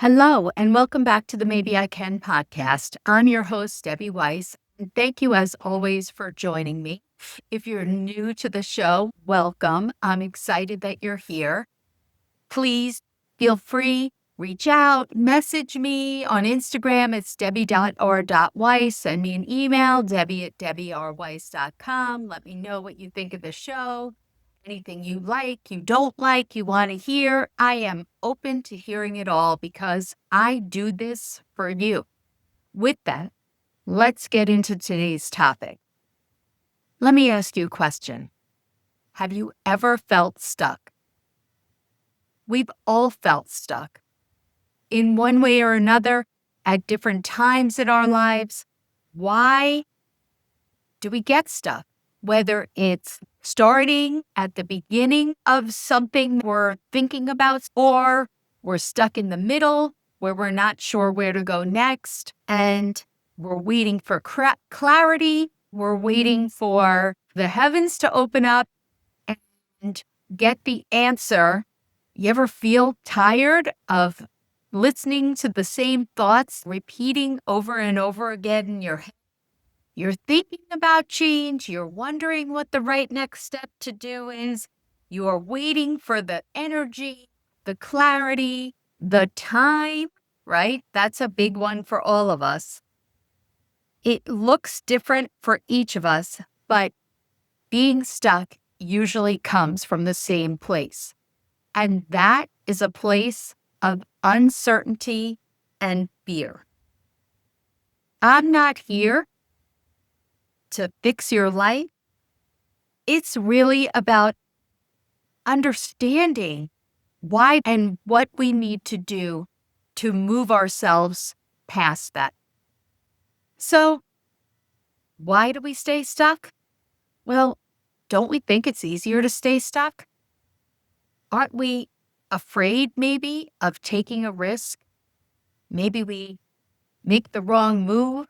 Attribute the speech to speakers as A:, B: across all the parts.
A: Hello, and welcome back to the Maybe I Can podcast. I'm your host, Debbie Weiss, and thank you as always for joining me. If you're new to the show, welcome. I'm excited that you're here. Please feel free, reach out, message me on Instagram. It's debbie.or.weiss. Send me an email, debbie@debbieorweiss.com. Let me know what you think of the show. Anything you like, you don't like, you want to hear. I am open to hearing it all because I do this for you. With that, let's get into today's topic. Let me ask you a question. Have you ever felt stuck? We've all felt stuck in one way or another at different times in our lives. Why do we get stuck? Whether it's starting at the beginning of something we're thinking about, or we're stuck in the middle where we're not sure where to go next, and we're waiting for clarity. We're waiting for the heavens to open up and get the answer. You ever feel tired of listening to the same thoughts, repeating over and over again in your head? You're thinking about change. You're wondering what the right next step to do is. You are waiting for the energy, the clarity, the time, right? That's a big one for all of us. It looks different for each of us, but being stuck usually comes from the same place. And that is a place of uncertainty and fear. I'm not here to fix your life. It's really about understanding why and what we need to do to move ourselves past that. So, why do we stay stuck? Well, don't we think it's easier to stay stuck? Aren't we afraid maybe of taking a risk? Maybe we make the wrong move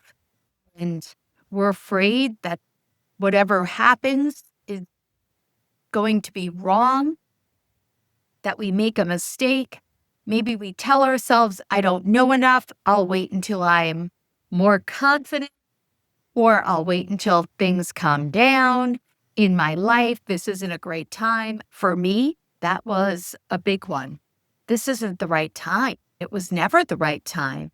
A: and we're afraid that whatever happens is going to be wrong, that we make a mistake. Maybe we tell ourselves, I don't know enough. I'll wait until I'm more confident, or I'll wait until things calm down in my life. This isn't a great time. For me, that was a big one. This isn't the right time. It was never the right time.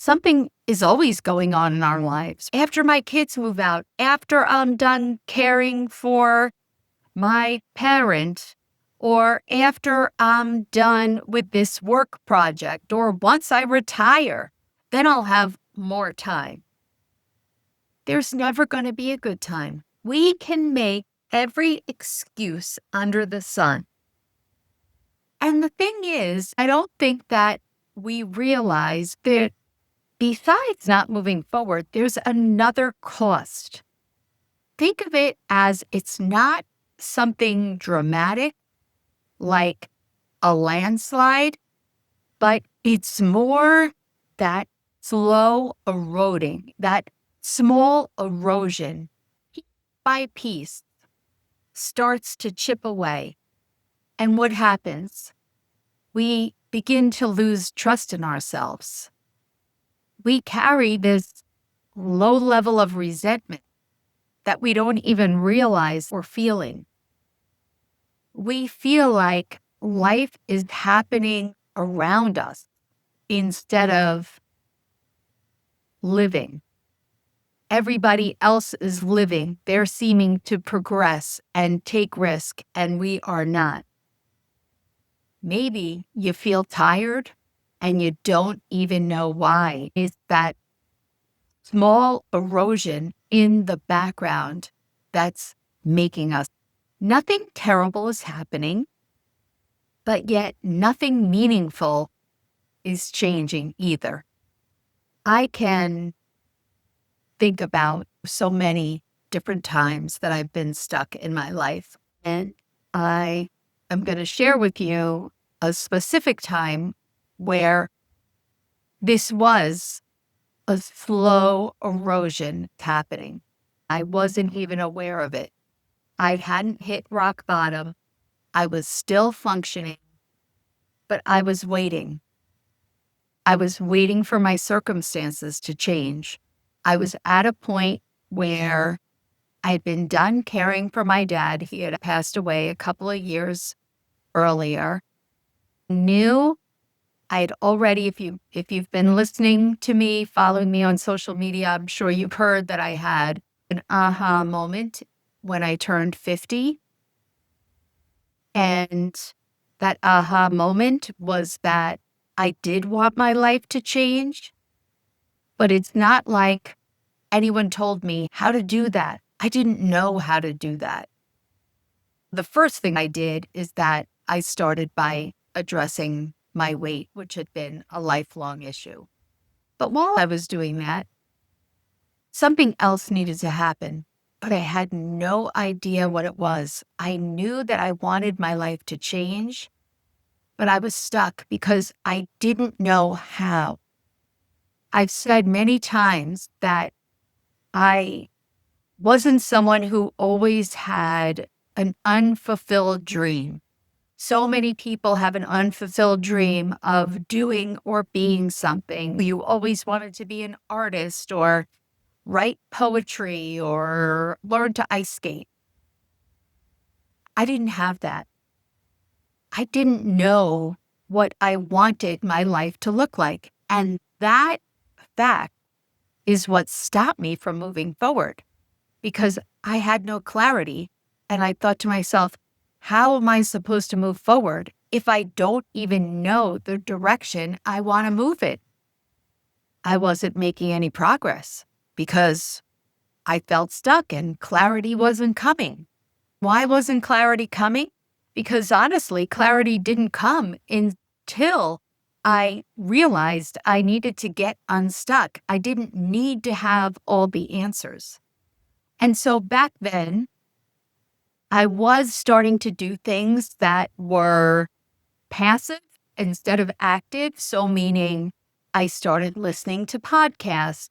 A: Something is always going on in our lives. After my kids move out, after I'm done caring for my parent, or after I'm done with this work project, or once I retire, then I'll have more time. There's never going to be a good time. We can make every excuse under the sun. And the thing is, I don't think that we realize that besides not moving forward, there's another cost. Think of it as it's not something dramatic like a landslide, but it's more that slow eroding, that small erosion, piece by piece, starts to chip away. And what happens? We begin to lose trust in ourselves. We carry this low level of resentment that we don't even realize we're feeling. We feel like life is happening around us instead of living. Everybody else is living. They're seeming to progress and take risk, and we are not. Maybe you feel tired and you don't even know why. It's that small erosion in the background that's making us. Nothing terrible is happening, but yet nothing meaningful is changing either. I can think about so many different times that I've been stuck in my life, and I am going to share with you a specific time where this was a slow erosion happening. I wasn't even aware of it. I hadn't hit rock bottom. I was still functioning, but I was waiting. I was waiting for my circumstances to change. I was at a point where I had been done caring for my dad. He had passed away a couple of years earlier. Knew I had already, if you've been listening to me, following me on social media, I'm sure you've heard that I had an aha moment when I turned 50. And that aha moment was that I did want my life to change, but it's not like anyone told me how to do that. I didn't know how to do that. The first thing I did is that I started by addressing my weight, which had been a lifelong issue. But while I was doing that, something else needed to happen, but I had no idea what it was. I knew that I wanted my life to change, but I was stuck because I didn't know how. I've said many times that I wasn't someone who always had an unfulfilled dream. So many people have an unfulfilled dream of doing or being something. You always wanted to be an artist or write poetry or learn to ice skate. I didn't have that. I didn't know what I wanted my life to look like. And that fact is what stopped me from moving forward because I had no clarity. And I thought to myself, how am I supposed to move forward if I don't even know the direction I want to move it? I wasn't making any progress because I felt stuck and clarity wasn't coming. Why wasn't clarity coming? Because honestly, clarity didn't come until I realized I needed to get unstuck. I didn't need to have all the answers. And so back then, I was starting to do things that were passive instead of active. So meaning I started listening to podcasts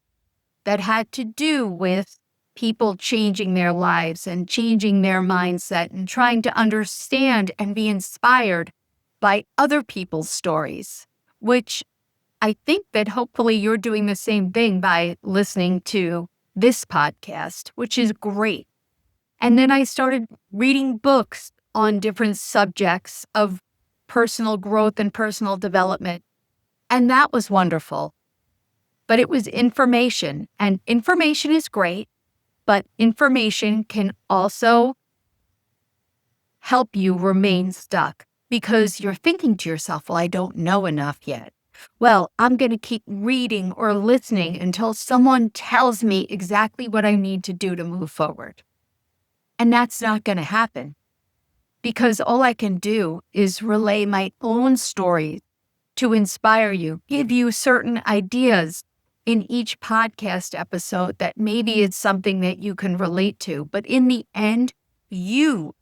A: that had to do with people changing their lives and changing their mindset and trying to understand and be inspired by other people's stories, which I think that hopefully you're doing the same thing by listening to this podcast, which is great. And then I started reading books on different subjects of personal growth and personal development. And that was wonderful. But it was information, and information is great, but information can also help you remain stuck because you're thinking to yourself, well, I don't know enough yet. Well, I'm going to keep reading or listening until someone tells me exactly what I need to do to move forward. And that's not going to happen because all I can do is relay my own stories to inspire you, give you certain ideas in each podcast episode that maybe it's something that you can relate to. But in the end,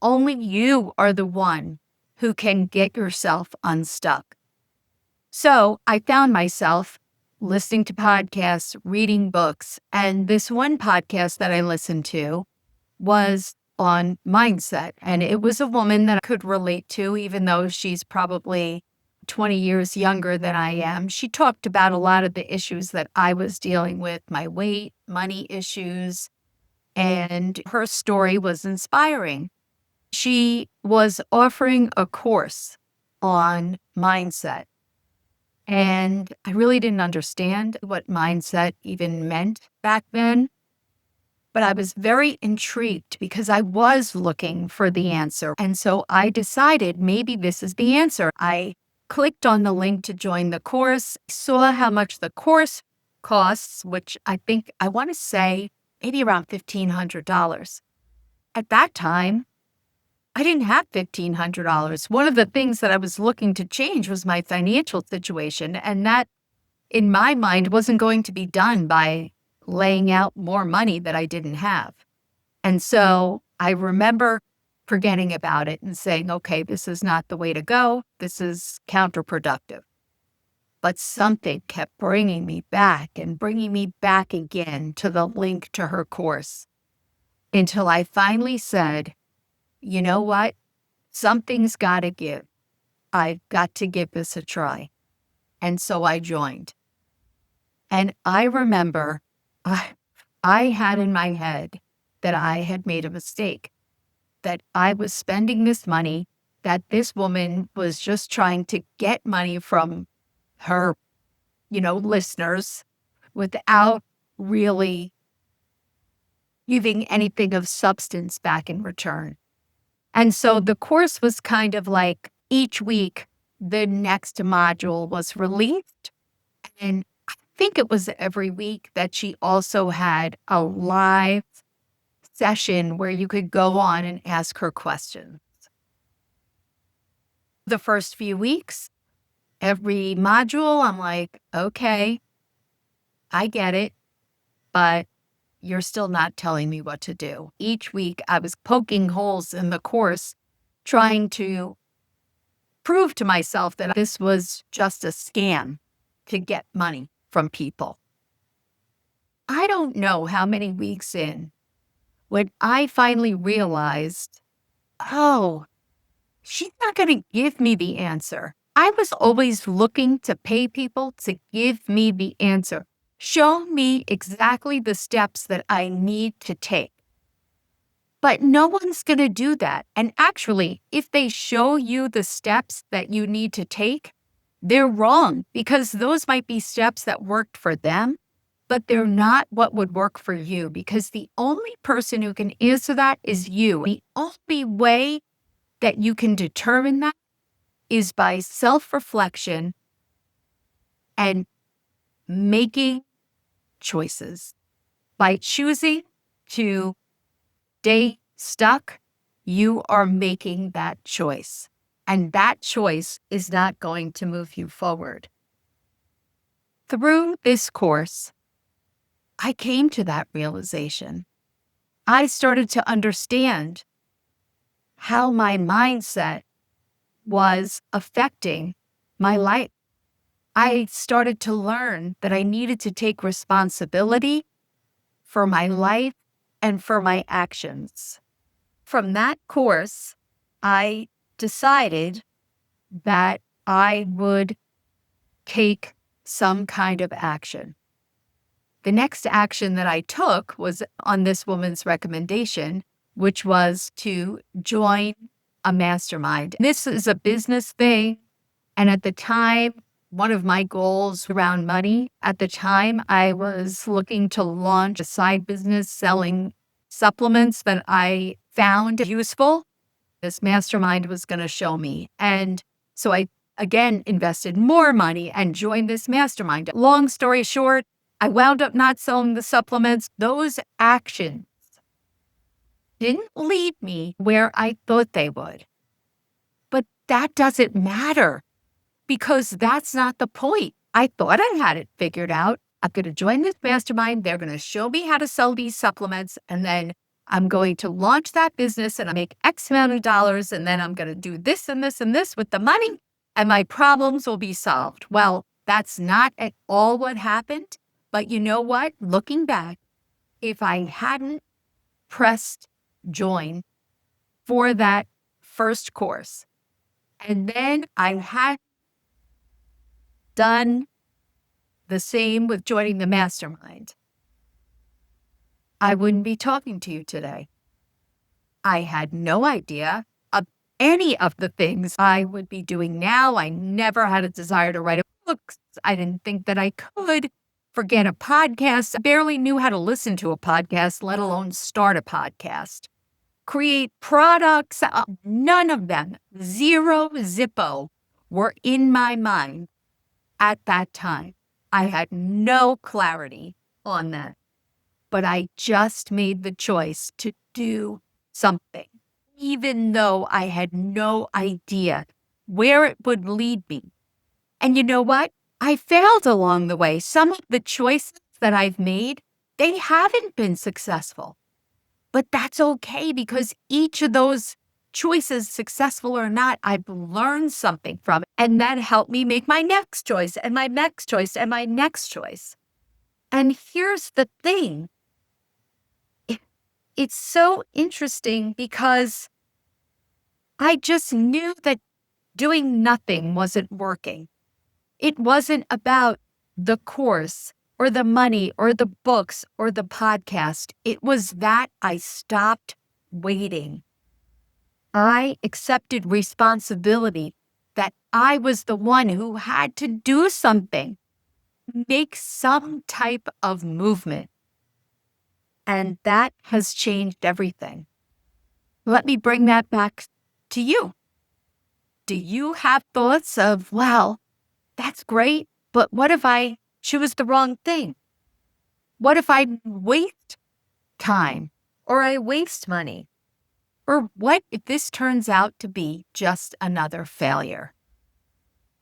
A: only you are the one who can get yourself unstuck. So I found myself listening to podcasts, reading books, and this one podcast that I listened to was on mindset. And it was a woman that I could relate to, even though she's probably 20 years younger than I am. She talked about a lot of the issues that I was dealing with, my weight, money issues, and her story was inspiring. She was offering a course on mindset. And I really didn't understand what mindset even meant back then. But I was very intrigued because I was looking for the answer. And so I decided maybe this is the answer. I clicked on the link to join the course, saw how much the course costs, which I want to say maybe around $1,500. At that time, I didn't have $1,500. One of the things that I was looking to change was my financial situation. And that, in my mind, wasn't going to be done by laying out more money that I didn't have. And so I remember forgetting about it and saying, okay, this is not the way to go. This is counterproductive. But something kept bringing me back and bringing me back again to the link to her course until I finally said, you know what? Something's got to give. I've got to give this a try. And so I joined. And I remember I, I had in my head that I had made a mistake, that I was spending this money, that this woman was just trying to get money from her, listeners without really giving anything of substance back in return. And so the course was kind of like each week, the next module was released. And I think it was every week that she also had a live session where you could go on and ask her questions. The first few weeks, every module, I'm like, okay, I get it, but you're still not telling me what to do. Each week, I was poking holes in the course, trying to prove to myself that this was just a scam to get money from people. I don't know how many weeks in when I finally realized, oh, she's not going to give me the answer. I was always looking to pay people to give me the answer. Show me exactly the steps that I need to take. But no one's going to do that. And actually, if they show you the steps that you need to take, they're wrong because those might be steps that worked for them, but they're not what would work for you because the only person who can answer that is you. The only way that you can determine that is by self-reflection and making choices. By choosing to stay stuck, you are making that choice. And that choice is not going to move you forward. Through this course, I came to that realization. I started to understand how my mindset was affecting my life. I started to learn that I needed to take responsibility for my life and for my actions. From that course, I decided that I would take some kind of action. The next action that I took was on this woman's recommendation, which was to join a mastermind. This is a business thing. And at the time, one of my goals around money, at the time, I was looking to launch a side business selling supplements that I found useful. This mastermind was going to show me. And so I, again, invested more money and joined this mastermind. Long story short, I wound up not selling the supplements. Those actions didn't lead me where I thought they would. But that doesn't matter because that's not the point. I thought I had it figured out. I'm going to join this mastermind. They're going to show me how to sell these supplements. And then I'm going to launch that business and I make X amount of dollars. And then I'm going to do this and this and this with the money and my problems will be solved. Well, that's not at all what happened. But you know what? Looking back, if I hadn't pressed join for that first course, and then I had done the same with joining the mastermind, I wouldn't be talking to you today. I had no idea of any of the things I would be doing now. I never had a desire to write a book. I didn't think that I could. Forget a podcast. I barely knew how to listen to a podcast, let alone start a podcast. Create products. None of them, zero zippo, were in my mind at that time. I had no clarity on that. But I just made the choice to do something, even though I had no idea where it would lead me. And you know what? I failed along the way. Some of the choices that I've made, they haven't been successful. But that's okay because each of those choices, successful or not, I've learned something from it. And that helped me make my next choice and my next choice and my next choice. And here's the thing. It's so interesting because I just knew that doing nothing wasn't working. It wasn't about the course or the money or the books or the podcast. It was that I stopped waiting. I accepted responsibility that I was the one who had to do something, make some type of movement. And that has changed everything. Let me bring that back to you. Do you have thoughts of, wow, that's great, but what if I choose the wrong thing? What if I waste time or I waste money? Or what if this turns out to be just another failure?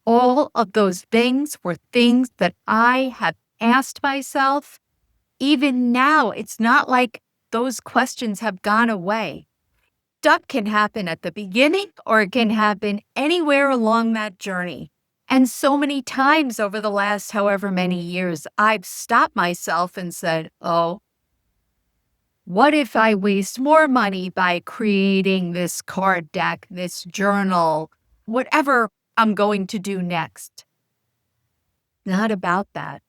A: All of those things were things that I have asked myself. Even now, it's not like those questions have gone away. Stuff can happen at the beginning or it can happen anywhere along that journey. And so many times over the last however many years, I've stopped myself and said, oh, what if I waste more money by creating this card deck, this journal, whatever I'm going to do next? Not about that.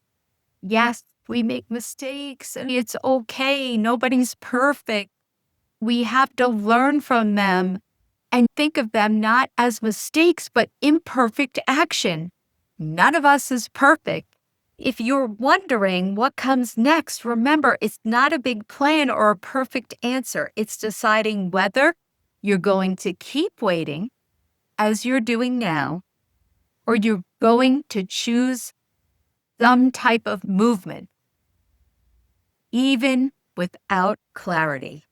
A: Yes, we make mistakes and it's okay. Nobody's perfect. We have to learn from them and think of them not as mistakes, but imperfect action. None of us is perfect. If you're wondering what comes next, remember, it's not a big plan or a perfect answer. It's deciding whether you're going to keep waiting, as you're doing now, or you're going to choose some type of movement, even without clarity,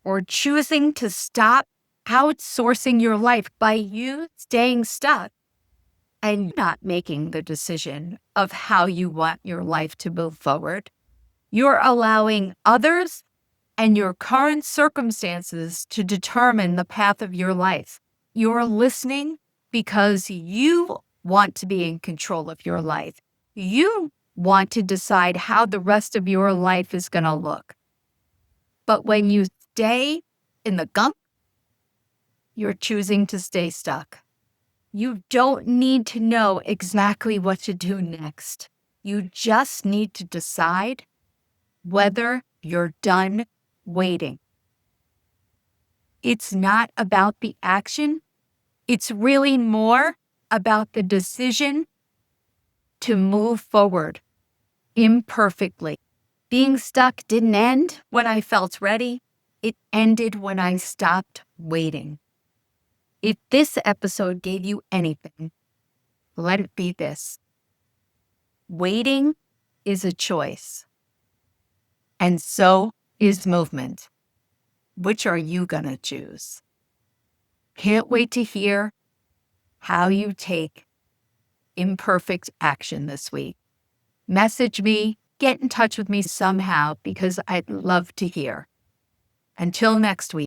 A: or choosing to stop outsourcing your life by you staying stuck and not making the decision of how you want your life to move forward. You're allowing others and your current circumstances to determine the path of your life. You're listening because you want to be in control of your life. You want to decide how the rest of your life is going to look. But when you stay in the gunk, you're choosing to stay stuck. You don't need to know exactly what to do next. You just need to decide whether you're done waiting. It's not about the action. It's really more about the decision to move forward imperfectly. Being stuck didn't end when I felt ready. It ended when I stopped waiting. If this episode gave you anything, let it be this. Waiting is a choice, and so is movement. Which are you going to choose? Can't wait to hear how you take imperfect action this week. Message me, get in touch with me somehow because I'd love to hear. Until next week.